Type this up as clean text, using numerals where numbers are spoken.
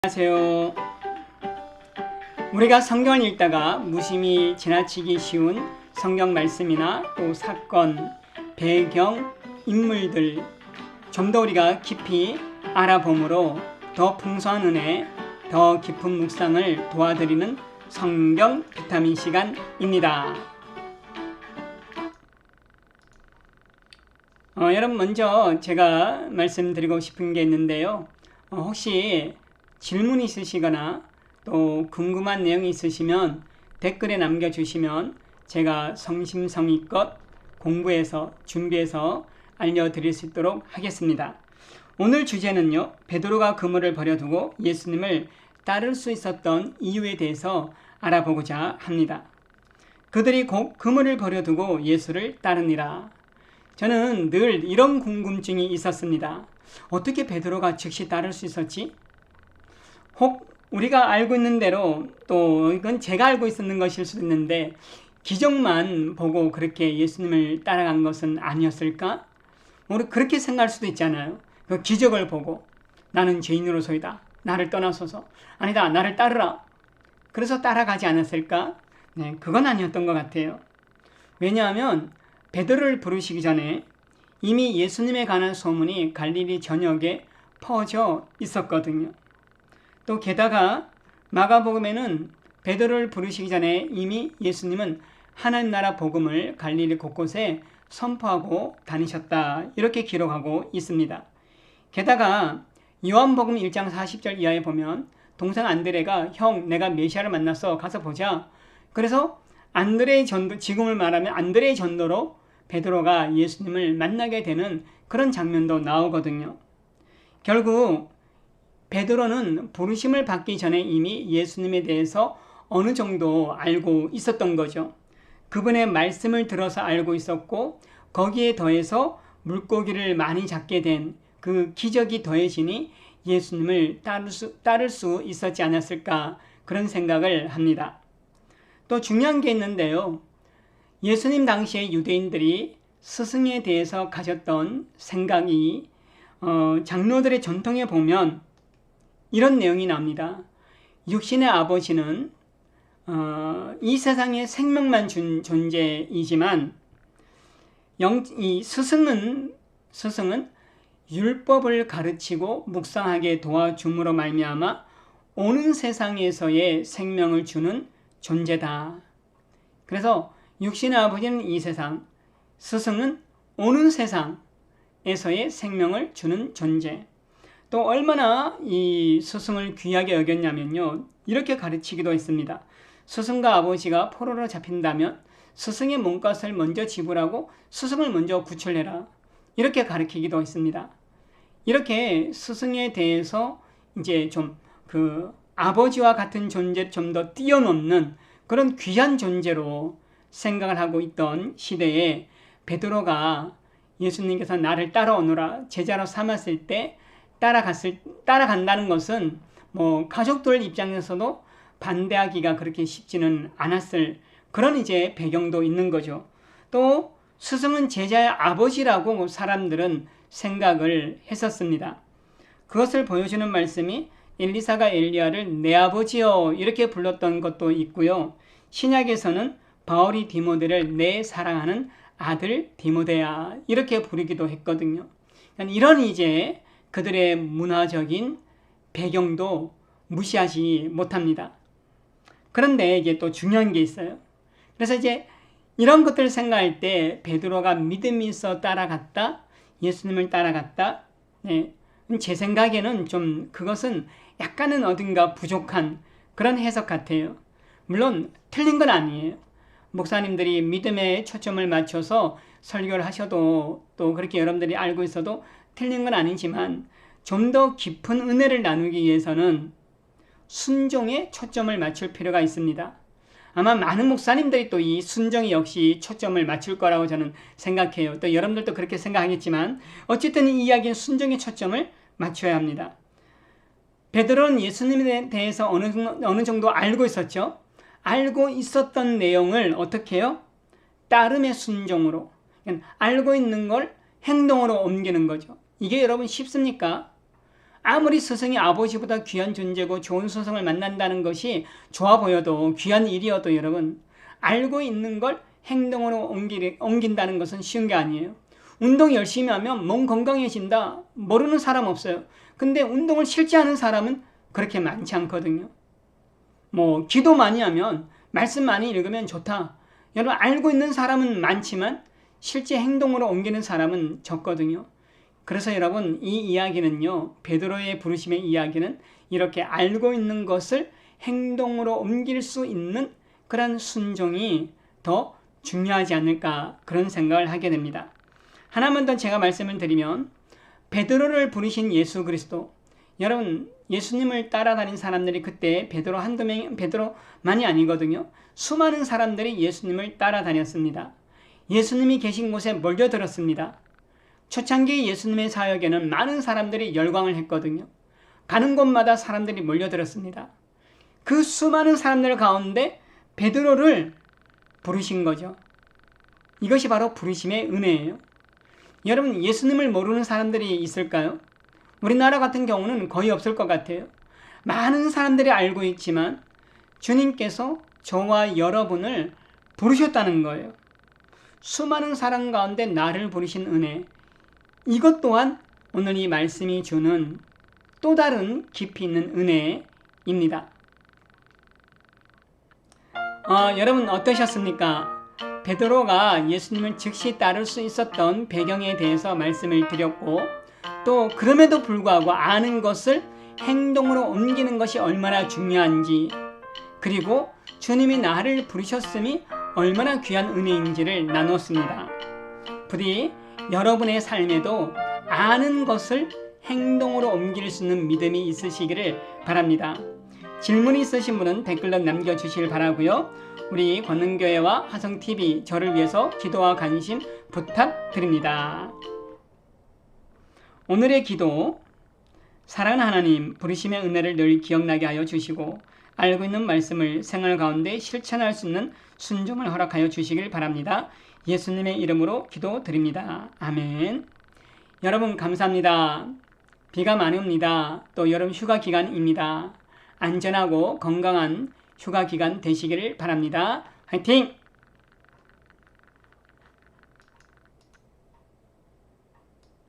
안녕하세요. 우리가 성경을 읽다가 무심히 지나치기 쉬운 성경 말씀이나 또 사건, 배경, 인물들 좀 더 우리가 깊이 알아봄으로 더 풍성한 은혜, 더 깊은 묵상을 도와드리는 성경 비타민 시간입니다. 여러분, 먼저 제가 말씀드리고 싶은 게 있는데요. 혹시 질문 있으시거나 또 궁금한 내용이 있으시면 댓글에 남겨주시면 제가 성심성의껏 공부해서 준비해서 알려드릴 수 있도록 하겠습니다. 오늘 주제는요, 베드로가 그물을 버려두고 예수님을 따를 수 있었던 이유에 대해서 알아보고자 합니다. 그들이 곧 그물을 버려두고 예수를 따르니라. 저는 늘 이런 궁금증이 있었습니다. 어떻게 베드로가 즉시 따를 수 있었지? 혹 우리가 알고 있는 대로, 또 이건 제가 알고 있었는 것일 수도 있는데 기적만 보고 그렇게 예수님을 따라간 것은 아니었을까? 우리 그렇게 생각할 수도 있잖아요. 그 기적을 보고 나는 죄인으로서이다, 나를 떠나소서, 아니다, 나를 따르라, 그래서 따라가지 않았을까? 네, 그건 아니었던 것 같아요. 왜냐하면 베드로를 부르시기 전에 이미 예수님에 관한 소문이 갈릴리 전역에 퍼져 있었거든요. 또 게다가 마가복음에는 베드로를 부르시기 전에 이미 예수님은 하나님 나라 복음을 갈릴리 곳곳에 선포하고 다니셨다, 이렇게 기록하고 있습니다. 게다가 요한복음 1장 40절 이하에 보면 동생 안드레가 형, 내가 메시아를 만났어, 가서 보자. 그래서 안드레의 전도, 지금을 말하면 안드레의 전도로 베드로가 예수님을 만나게 되는 그런 장면도 나오거든요. 결국 베드로는 부르심을 받기 전에 이미 예수님에 대해서 어느 정도 알고 있었던 거죠. 그분의 말씀을 들어서 알고 있었고, 거기에 더해서 물고기를 많이 잡게 된 그 기적이 더해지니 예수님을 따를 수 있었지 않았을까, 그런 생각을 합니다. 또 중요한 게 있는데요. 예수님 당시에 유대인들이 스승에 대해서 가졌던 생각이 장로들의 전통에 보면 이런 내용이 나옵니다. 육신의 아버지는 이 세상에 생명만 준 존재이지만 이 스승은 율법을 가르치고 묵상하게 도와줌으로 말미암아 오는 세상에서의 생명을 주는 존재다. 그래서 육신의 아버지는 이 세상, 스승은 오는 세상에서의 생명을 주는 존재. 또 얼마나 이 스승을 귀하게 여겼냐면요, 이렇게 가르치기도 했습니다. 스승과 아버지가 포로로 잡힌다면 스승의 몸값을 먼저 지불하고 스승을 먼저 구출해라, 이렇게 가르치기도 했습니다. 이렇게 스승에 대해서 이제 좀 그 아버지와 같은 존재를 좀 더 뛰어넘는 그런 귀한 존재로 생각을 하고 있던 시대에 베드로가 예수님께서 나를 따라오너라 제자로 삼았을 때 따라간다는 것은 가족들 입장에서도 반대하기가 그렇게 쉽지는 않았을 그런 이제 배경도 있는 거죠. 또 스승은 제자의 아버지라고 사람들은 생각을 했었습니다. 그것을 보여주는 말씀이 엘리사가 엘리야를 내 아버지여 이렇게 불렀던 것도 있고요. 신약에서는 바울이 디모데를 내 사랑하는 아들 디모데야 이렇게 부르기도 했거든요. 이런 이제 그들의 문화적인 배경도 무시하지 못합니다. 그런데 이게 또 중요한 게 있어요. 그래서 이제 이런 것들을 생각할 때 베드로가 믿음이 있어 따라갔다, 예수님을 따라갔다, 네, 제 생각에는 좀 그것은 약간은 어딘가 부족한 그런 해석 같아요. 물론 틀린 건 아니에요. 목사님들이 믿음에 초점을 맞춰서 설교를 하셔도 또 그렇게 여러분들이 알고 있어도 틀린 건 아니지만 좀 더 깊은 은혜를 나누기 위해서는 순종에 초점을 맞출 필요가 있습니다. 아마 많은 목사님들이 또 이 순종에 역시 초점을 맞출 거라고 저는 생각해요. 또 여러분들도 그렇게 생각하겠지만 어쨌든 이 이야기는 순종에 초점을 맞춰야 합니다. 베드로는 예수님에 대해서 어느 정도 알고 있었죠. 알고 있었던 내용을 어떻게 해요? 따름의 순종으로, 알고 있는 걸 행동으로 옮기는 거죠. 이게 여러분 쉽습니까? 아무리 스승이 아버지보다 귀한 존재고 좋은 스승을 만난다는 것이 좋아 보여도 귀한 일이어도 여러분 알고 있는 걸 행동으로 옮긴다는 것은 쉬운 게 아니에요. 운동 열심히 하면 몸 건강해진다. 모르는 사람 없어요. 근데 운동을 실제 하는 사람은 그렇게 많지 않거든요. 기도 많이 하면 말씀 많이 읽으면 좋다. 여러분 알고 있는 사람은 많지만 실제 행동으로 옮기는 사람은 적거든요. 그래서 여러분 이 이야기는요. 베드로의 부르심의 이야기는 이렇게 알고 있는 것을 행동으로 옮길 수 있는 그런 순종이 더 중요하지 않을까 그런 생각을 하게 됩니다. 하나만 더 제가 말씀을 드리면 베드로를 부르신 예수 그리스도 여러분 예수님을 따라다닌 사람들이 그때 베드로 한두 명 베드로만이 아니거든요. 수많은 사람들이 예수님을 따라다녔습니다. 예수님이 계신 곳에 몰려들었습니다. 초창기 예수님의 사역에는 많은 사람들이 열광을 했거든요. 가는 곳마다 사람들이 몰려들었습니다. 그 수많은 사람들 가운데 베드로를 부르신 거죠. 이것이 바로 부르심의 은혜예요. 여러분 예수님을 모르는 사람들이 있을까요? 우리나라 같은 경우는 거의 없을 것 같아요. 많은 사람들이 알고 있지만 주님께서 저와 여러분을 부르셨다는 거예요. 수많은 사람 가운데 나를 부르신 은혜, 이것 또한 오늘 이 말씀이 주는 또 다른 깊이 있는 은혜입니다. 여러분 어떠셨습니까? 베드로가 예수님을 즉시 따를 수 있었던 배경에 대해서 말씀을 드렸고 또 그럼에도 불구하고 아는 것을 행동으로 옮기는 것이 얼마나 중요한지 그리고 주님이 나를 부르셨음이 얼마나 귀한 은혜인지를 나눴습니다. 부디 여러분의 삶에도 아는 것을 행동으로 옮길 수 있는 믿음이 있으시기를 바랍니다. 질문이 있으신 분은 댓글로 남겨주시길 바라고요. 우리 권능교회와 화성TV 저를 위해서 기도와 관심 부탁드립니다. 오늘의 기도, 사랑하는 하나님, 부르심의 은혜를 늘 기억나게 하여 주시고 알고 있는 말씀을 생활 가운데 실천할 수 있는 순종을 허락하여 주시길 바랍니다. 예수님의 이름으로 기도드립니다. 아멘. 여러분 감사합니다. 비가 많이 옵니다. 또 여름 휴가 기간입니다. 안전하고 건강한 휴가 기간 되시기를 바랍니다. 화이팅!